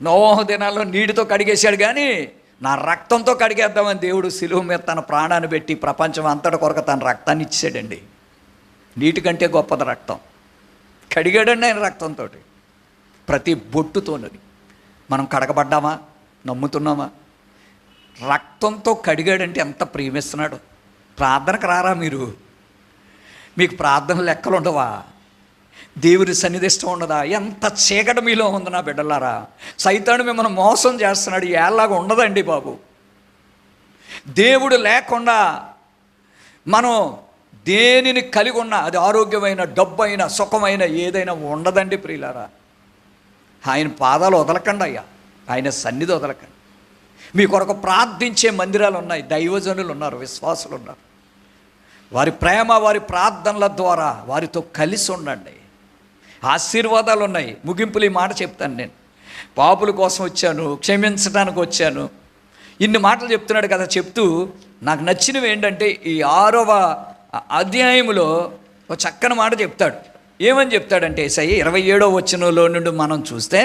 నోవాహు దినాల్లో నీటితో కడిగేశాడు, కానీ నా రక్తంతో కడిగేద్దామని దేవుడు శిలువ మీద తన ప్రాణాన్ని పెట్టి ప్రపంచం అంతటి కొరకు తన రక్తాన్ని ఇచ్చాడండి. నీటి కంటే గొప్పది రక్తం. కడిగాడండి ఆయన రక్తంతో, ప్రతి బొట్టుతోనది. మనం కడగబడ్డామా? నమ్ముతున్నామా? రక్తంతో కడిగాడంటే ఎంత ప్రేమిస్తున్నాడు. ప్రార్థనకు రారా మీరు? మీకు ప్రార్థన లెక్కలు ఉండవా? దేవుడి సన్నిధి ఇష్టం ఉండదా? ఎంత చీకటి మీలో ఉంది నా బిడ్డలారా. సైతాను మిమ్మల్ని మోసం చేస్తున్నాడు. ఏలాగా ఉండదండి బాబు. దేవుడు లేకుండా మనం దేనిని కలిగి ఉన్నా, అది ఆరోగ్యమైన, డబ్బు అయినా, సుఖమైన, ఏదైనా ఉండదండి ప్రియులారా. ఆయన పాదాలు వదలకండి అయ్యా, ఆయన సన్నిధి వదలకండి. మీ కొరకు ప్రార్థించే మందిరాలు ఉన్నాయి, దైవజనులు ఉన్నారు, విశ్వాసులు ఉన్నారు. వారి ప్రేమ, వారి ప్రార్థనల ద్వారా వారితో కలిసి ఉండండి. ఆశీర్వాదాలు ఉన్నాయి. ముగింపులు ఈ మాట చెప్తాను నేను. పాపుల కోసం వచ్చాను, క్షమించడానికి వచ్చాను, ఇన్ని మాటలు చెప్తున్నాడు కదా. చెప్తూ నాకు నచ్చినవి ఏంటంటే, ఈ 6వ అధ్యాయంలో ఒక చక్కని మాట చెప్తాడు. ఏమని చెప్తాడంటే, యేసయ్య 27వ వచనంలో నుండి మనం చూస్తే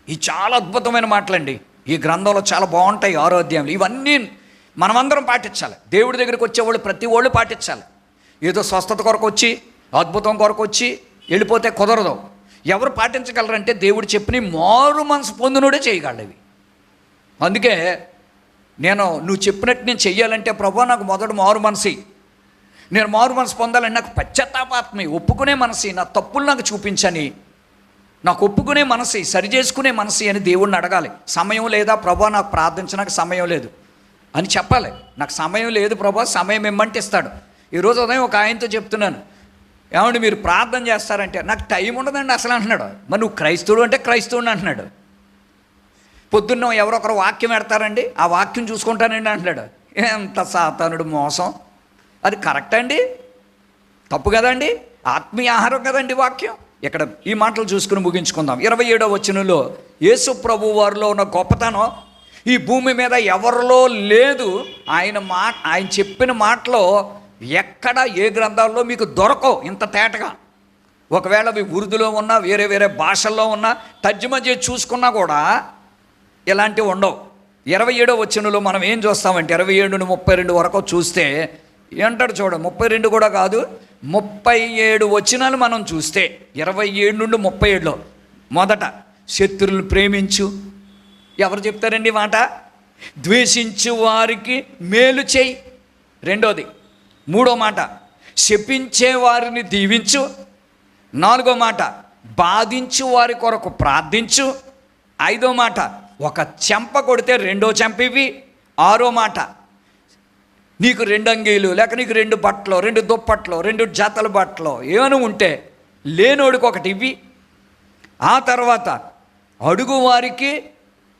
ఈ చాలా అద్భుతమైన మాటలండి. ఈ గ్రంథంలో చాలా బాగుంటాయి 6వ అధ్యాయంలో. ఇవన్నీ మనమందరం పాటించాలి. దేవుడి దగ్గరికి వచ్చేవాళ్ళు ప్రతి వాళ్ళు పాటించాలి. ఏదో స్వస్థత కొరకు వచ్చి, అద్భుతం కొరకు వచ్చి వెళ్ళిపోతే కుదరదు. ఎవరు పాటించగలరంటే దేవుడు చెప్పిన మారు మనసు పొందినోడే చేయగలవి. అందుకే నువ్వు చెప్పినట్టు నేను చెయ్యాలంటే, ప్రభు నాకు మొదట మారు మనసి, నేను మారు మనసు పొందాలని నాకు పశ్చాత్తాపాత్మ, ఒప్పుకునే మనసి, నా తప్పులు నాకు చూపించని, నాకు ఒప్పుకునే మనసి, సరి చేసుకునే మనసి అని దేవుడిని అడగాలి. సమయం లేదా ప్రభా, నాకు ప్రార్థించడానికి సమయం లేదు అని చెప్పాలి. నాకు సమయం లేదు ప్రభా, సమయం ఇమ్మంటే ఇస్తాడు. ఈరోజు ఉదయం ఒక ఆయనతో చెప్తున్నాను, ఏమండి మీరు ప్రార్థన చేస్తారంటే, నాకు టైం ఉండదండి అసలు అంటున్నాడు. మరి నువ్వు క్రైస్తవుడు అంటే క్రైస్తవుడు అంటున్నాడు. పొద్దున్న ఎవరొకరు వాక్యం పెడతారండి, ఆ వాక్యం చూసుకుంటానండి అంటున్నాడు. ఎంత సాతానుడు మోసం. అది కరెక్ట్ అండి? తప్పు కదండి? ఆత్మీయ ఆహారం కదండి వాక్యం. ఇక్కడ ఈ మాటలు చూసుకుని ముగించుకుందాం. 27వ వచనంలో యేసు ప్రభు వారిలో ఉన్న గొప్పతనం ఈ భూమి మీద ఎవరిలో లేదు. ఆయన చెప్పిన మాటలో ఎక్కడ ఏ గ్రంథాల్లో మీకు దొరకవు ఇంత తేటగా. ఒకవేళ అవి ఉర్దూలో ఉన్నా, వేరే వేరే భాషల్లో ఉన్నా, తర్జుమా చేసి చూసుకున్నా కూడా ఇలాంటివి ఉండవు. 27వ వచనంలో మనం ఏం చూస్తామంటే, 27 నుండి 32 వరకు చూస్తే ఏంటాడు చూడ, 32 కూడా కాదు, 37 వచనాలు మనం చూస్తే 27 నుండి 37లో మొదట శత్రువులను ప్రేమించు. ఎవరు చెప్తారండి మాట? ద్వేషించు వారికి మేలు చేయి. రెండోది. మూడో మాట, శపించే వారిని దీవించు. నాలుగో మాట, బాధించు వారి కొరకు ప్రార్థించు. ఐదో మాట, ఒక చెంప కొడితే రెండో చెంప ఇవ్వి. ఆరో మాట, నీకు 2 అంగీలు లేక నీకు 2 బట్టలు, 2 దుప్పట్లు, 2 జతల బట్టలు ఏమైనా ఉంటే లేనోడికి ఒకటి ఇవ్వి. ఆ తర్వాత అడుగు వారికి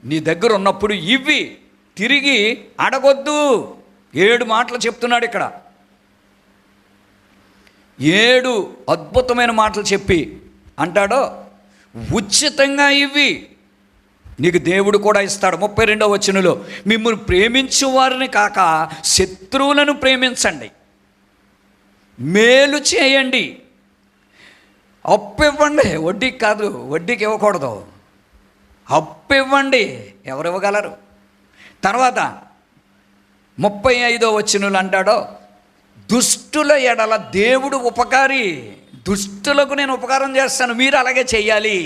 నీ దగ్గర ఉన్నప్పుడు ఇవ్వి, తిరిగి అడగొద్దు. 7 మాటలు చెప్తున్నాడు ఇక్కడ. 7 అద్భుతమైన మాటలు చెప్పి అంటాడో, ఉచితంగా ఇవ్వి, నీకు దేవుడు కూడా ఇస్తాడు. 32వ వచనంలో, మిమ్మల్ని ప్రేమించు వారిని కాక శత్రువులను ప్రేమించండి, మేలు చేయండి, అప్పు ఇవ్వండి. వడ్డీకి కాదు, వడ్డీకి ఇవ్వకూడదు, అప్పు ఇవ్వండి. ఎవరు ఇవ్వగలరు? తర్వాత 35వ వచనంలో అంటాడో, దుష్టుల ఎడల దేవుడు ఉపకారి, దుష్టులకు నేను ఉపకారం చేస్తాను, మీరు అలాగే చెయ్యాలి.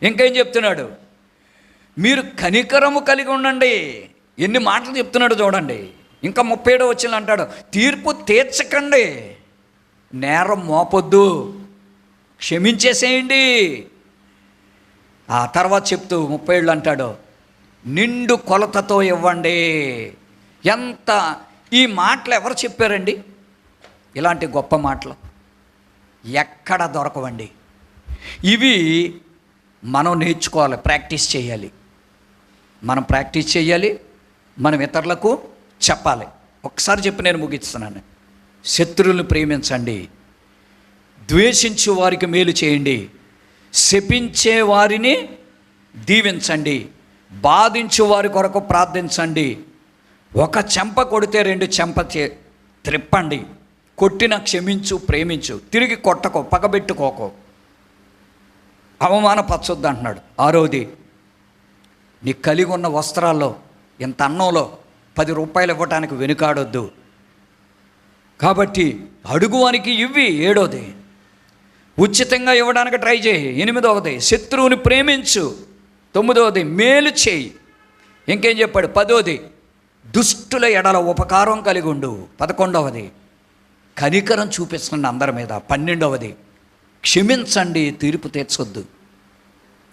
ఇంకేం చెప్తున్నాడు? మీరు కనికరము కలిగి ఉండండి. ఎన్ని మాటలు చెప్తున్నాడు చూడండి. ఇంకా 37వ వచనంలో అంటాడు, తీర్పు తీర్చకండి, నేరం మోపొద్దు, క్షమించేసేయండి. ఆ తర్వాత చెప్తూ 37 అంటాడు, నిండు కొలతతో ఇవ్వండి. ఎంత ఈ మాటలు ఎవరు చెప్పారండి? ఇలాంటి గొప్ప మాటలు ఎక్కడ దొరకవండి. ఇవి మనం నేర్చుకోవాలి, ప్రాక్టీస్ చేయాలి. మనం ప్రాక్టీస్ చేయాలి, మనం ఇతరులకు చెప్పాలి. ఒకసారి చెప్పి నేను ముగిస్తున్నాను. శత్రువులను ప్రేమించండి, ద్వేషించు వారికి మేలు చేయండి, శపించే వారిని దీవించండి, బాధించు వారి కొరకు ప్రార్థించండి, ఒక చెంప కొడితే 2 చెంప త్రిప్పండి, కొట్టిన క్షమించు, ప్రేమించు, తిరిగి కొట్టకో, పగబెట్టుకోకో, అవమానపరచొద్దు అంటున్నాడు. 6వది, నీ కలిగి ఉన్న వస్త్రాల్లో ఇంత అన్నంలో 10 రూపాయలు ఇవ్వటానికి వెనుకాడొద్దు. కాబట్టి అడుగువానికి ఇవ్వి. 7వది, ఉచితంగా ఇవ్వడానికి ట్రై చేయి. 8వది, శత్రువుని ప్రేమించు. 9వది, మేలు చేయి. ఇంకేం చెప్పాడు? 10వది, దుష్టుల ఎడల ఉపకారం కలిగి ఉండు. 11వది, కనికరం చూపిస్తుంది అందరి మీద. 12వది, క్షమించండి, తీర్పు తీర్చొద్దు.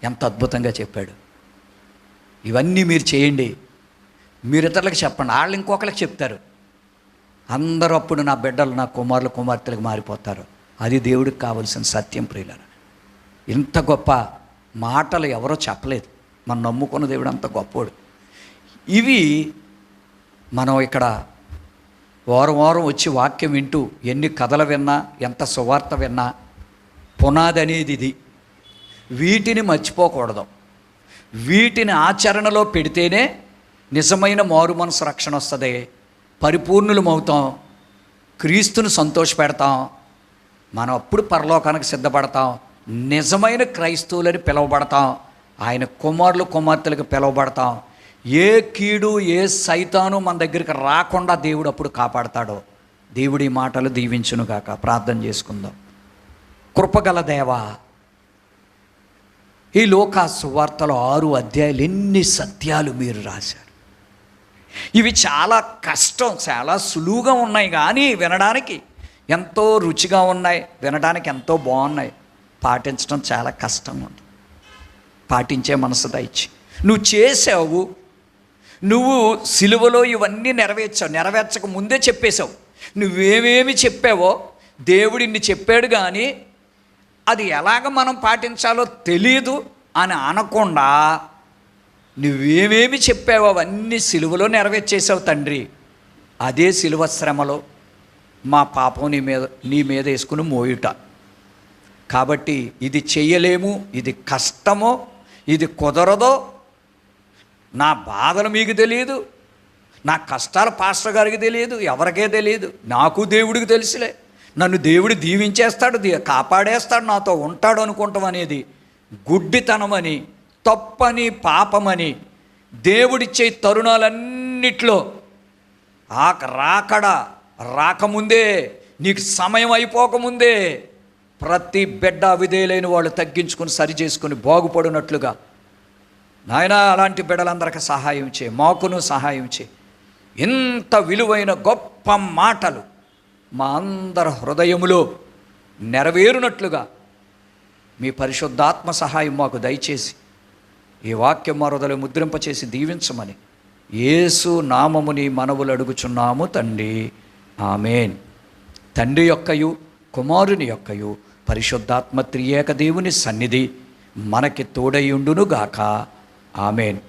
ఎంత అద్భుతంగా చెప్పాడు. ఇవన్నీ మీరు చేయండి, మీరు ఇతరులకు చెప్పండి, వాళ్ళు ఇంకొకరికి చెప్తారు. అందరూ అప్పుడు నా బిడ్డలు, నా కుమారులు, కుమార్తెలకు మారిపోతారు. అది దేవుడికి కావలసిన సత్యం. ప్రియులారా, ఇంత గొప్ప మాటలు ఎవరో చెప్పలేదు. మనం నమ్ముకున్న దేవుడు అంత గొప్పోడు. ఇవి మనం ఇక్కడ వారం వారం వచ్చి వాక్యం వింటూ ఎన్ని కథలు విన్నా, ఎంత సువార్త విన్నా, పునాది అనేది ఇది. వీటిని మర్చిపోకూడదు. వీటిని ఆచరణలో పెడితేనే నిజమైన మారు మనసు రక్షణ వస్తుంది, పరిపూర్ణులమవుతాం, క్రీస్తును సంతోషపెడతాం, మనం అప్పుడు పరలోకానికి సిద్ధపడతాం, నిజమైన క్రైస్తవులని పిలువబడతాం, ఆయన కుమారులు కుమార్తెలకు పిలువబడతాం. ఏ కీడు, ఏ సైతాను మన దగ్గరికి రాకుండా దేవుడు అప్పుడు కాపాడతాడో. దేవుడి మాటలు దీవించును గాక. ప్రార్థన చేసుకుందాం. కృపగల దేవా, ఈ లోకా సువార్తలో 6 అధ్యాయాలు ఎన్ని సత్యాలు మీరు రాశారు. ఇవి చాలా కష్టం, చాలా సులువుగా ఉన్నాయి, కానీ వినడానికి ఎంతో రుచిగా ఉన్నాయి, వినడానికి ఎంతో బాగున్నాయి. పాటించడం చాలా కష్టంగా ఉంది. పాటించే మనసు దయచి. నువ్వు చేసావు, నువ్వు సిలువలో ఇవన్నీ నెరవేర్చక ముందే చెప్పేశావు. నువ్వేమేమి చెప్పావో దేవుడు ఇన్ని చెప్పాడు, కానీ అది ఎలాగ మనం పాటించాలో తెలియదు అని అనకుండా నువ్వేమేమి చెప్పావో అవన్నీ సిలువలో నెరవేర్చేసావు తండ్రి. అదే సిలువ శ్రమలో మా పాపం నీ మీద వేసుకుని మోయుట. కాబట్టి ఇది చెయ్యలేము, ఇది కష్టమో, ఇది కుదరదో, నా బాధలు మీకు తెలియదు, నా కష్టాలు పాస్టర్ గారికి తెలియదు, ఎవరికే తెలియదు, నాకు దేవుడికి తెలుసులే, నన్ను దేవుడు దీవించేస్తాడు, కాపాడేస్తాడు, నాతో ఉంటాడు అనుకుంటాం అనేది గుడ్డితనమని, తప్పని, పాపమని దేవుడిచ్చే తరుణాలన్నిట్లో రాకముందే, నీకు సమయం అయిపోకముందే ప్రతి బిడ్డ విధేయులైన వాళ్ళు తగ్గించుకొని సరి చేసుకొని బాగుపడినట్లుగా నాయన అలాంటి బిడ్డలందరికీ సహాయం చేయి, మాకును సహాయం చేయి. ఇంత విలువైన గొప్ప మాటలు మా అందరి హృదయములో నెరవేరునట్లుగా మీ పరిశుద్ధాత్మ సహాయం మాకు దయచేసి ఈ వాక్యం మా హృదయం ముద్రింపచేసి దీవించమని యేసు నామముని మనవులు అడుగుచున్నాము తండ్రి, ఆమేన్. తండ్రి యొక్కయు కుమారుని యొక్కయు పరిశుద్ధాత్మ త్రియేక దేవుని సన్నిధి మనకి తోడయుండునుగాక, ఆమేన్.